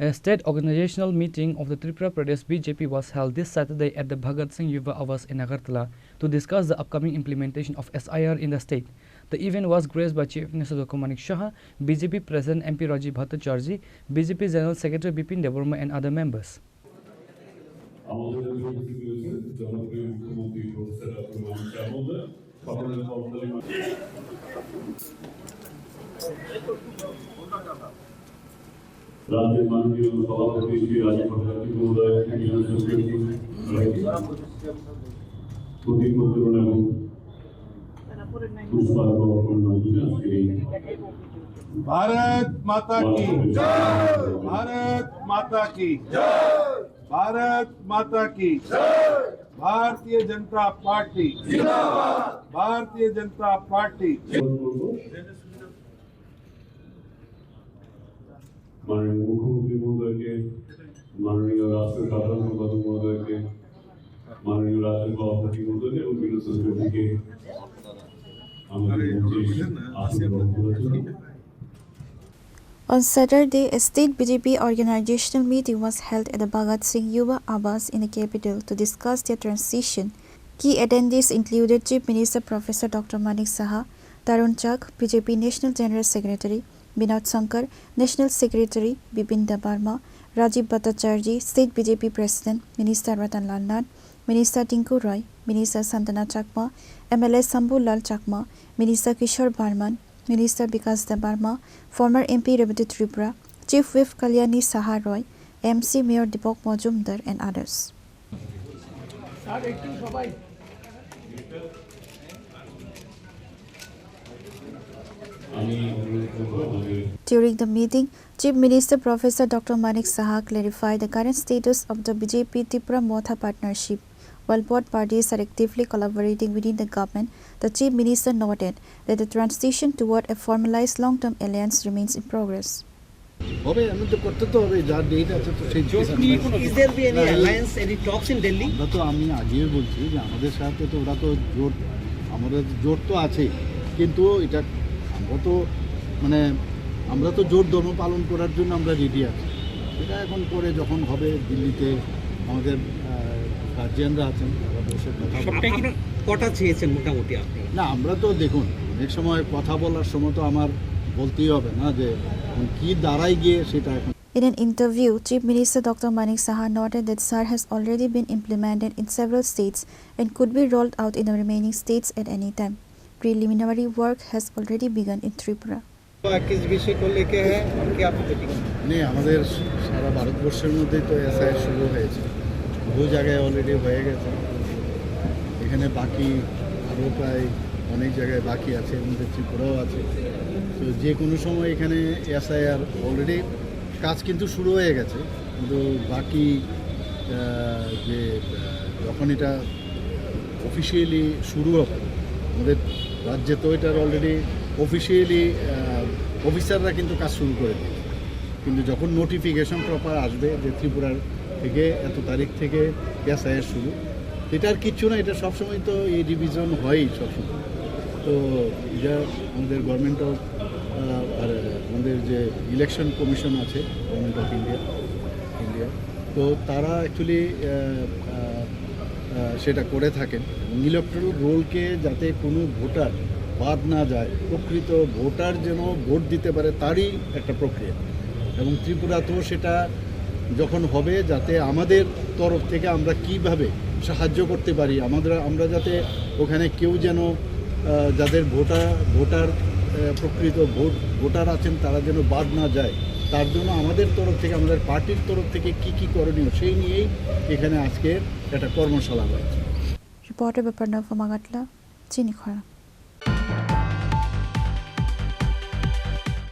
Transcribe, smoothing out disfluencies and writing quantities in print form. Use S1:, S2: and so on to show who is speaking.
S1: A state organizational meeting of the Tripura Pradesh BJP was held this Saturday at the Bhagat Singh Yuba Abas in Agartala to discuss the upcoming implementation of SIR in the state. The event was graced by Chief Minister Dr. Manik Saha, BJP President MP Rajib Bhattacharjee, BJP General Secretary Bipin, Debbarma and other members.
S2: Rajib Manik Saha Rajib
S3: Bharat माता की जय, भारत माता की जय, भारत माता की जय, Bharatiya Janata party जिंदाबाद, भारतीय जनता पार्टी।
S2: माननीय मुख्यमंत्री महोदय के, माननीय राष्ट्रीय साधारण संपादक महोदय के, माननीय राष्ट्रीय सभापति महोदय के, उनकी संस्कृति के
S4: On Saturday, a state BJP organizational meeting was held at the Bhagat Singh Yuba Abas in the capital to discuss their transition. Key attendees included Chief Minister Prof. Dr. Manik Saha, Tarun Chak, BJP National General Secretary, Binod Sankar, National Secretary Bipin Debbarma, Rajib Bhattacharjee, State BJP President, Minister Ratan Lal Nath, Minister Tinku Roy, Minister Santana Chakma, MLA Sambhu Lal Chakma, Minister Kishore Barman, Minister Bhagat Debbarma, former MP Reputed Tripura, Chief Whip Kalyani Saha Roy, MC Mayor Deepak Majumdar and others. During the meeting, Chief Minister Prof. Dr. Manik Saha clarified the current status of the BJP-Tipra Motha partnership. While both parties are actively collaborating within the government, the Chief Minister noted that the transition toward a formalized long-term alliance remains in progress.
S5: Is there
S6: be any alliance, any talks in Delhi?
S5: আমরা তো জোট ধর্ম পালন করার জন্য আমরা ready আছি। এটা এখন পরে যখন হবে দিল্লিতে আমাদের গার্জিয়ানরা আছেন,
S6: কটা চেয়েছেন মোটামুটি আপনি?
S5: না, আমরা তো দেখুন অনেক সময় কথা বলার সময় তো আমার বলতেই হবে না যে কি দাঁড়ায় গিয়ে সেটা এখন।
S4: In an interview, Chief Minister Dr. Manik Saha noted that SAR has already been implemented in several states and could be rolled out in the remaining states at any time. Preliminary work has already begun in Tripura.
S6: किस विषय को लेके है और क्या
S5: नहीं, আমাদের সারা ভারতবর্ষের মধ্যে তো এসআই শুরু হয়েছে, বহু জায়গায় অলরেডি হয়ে গেছে, এখানে বাকি আরও প্রায় অনেক জায়গায় বাকি আছে, এর মধ্যে ত্রিপুরাও আছে। তো যে কোনো সময় এখানে এসআইআর অলরেডি কাজ কিন্তু শুরু হয়ে গেছে, কিন্তু বাকি যে যখন এটা অফিসিয়ালি শুরু হবে আমাদের রাজ্যে তো এটার অলরেডি অফিসিয়ালি অফিসাররা কিন্তু কাজ শুরু করে দেবে, কিন্তু যখন নোটিফিকেশন প্রপার আসবে যে ত্রিপুরার থেকে এত তারিখ থেকে এসআইআর শুরু, এটা আর কিচ্ছু না, এটা সবসময় তো এই ডিভিশন হয়ই সবসময়। তো এটা আমাদের গভর্নমেন্ট অফ আর আমাদের যে ইলেকশন কমিশন আছে গভর্নমেন্ট অফ ইন্ডিয়া, তো তারা অ্যাকচুয়ালি সেটা করে থাকেন। ইলেকট্রাল রোলকে যাতে কোনো ভোটার বাদ না যায়, প্রকৃত ভোটার যেন ভোট দিতে পারে তারই একটা প্রক্রিয়া, এবং ত্রিপুরাতেও সেটা যখন হবে যাতে আমাদের তরফ থেকে আমরা কিভাবে সাহায্য করতে পারি, আমরা যাতে ওখানে কেউ যেন যাদের ভোটার প্রকৃত ভোটার আছেন তারা যেন বাদ না যায়, তার জন্য আমাদের তরফ থেকে আমাদের পার্টির তরফ থেকে কি করণীয় সেই নিয়েই এখানে আজকে একটা কর্মশালা হয়েছে।
S4: Reporter Bipin from Agartala, Chini, Khorang.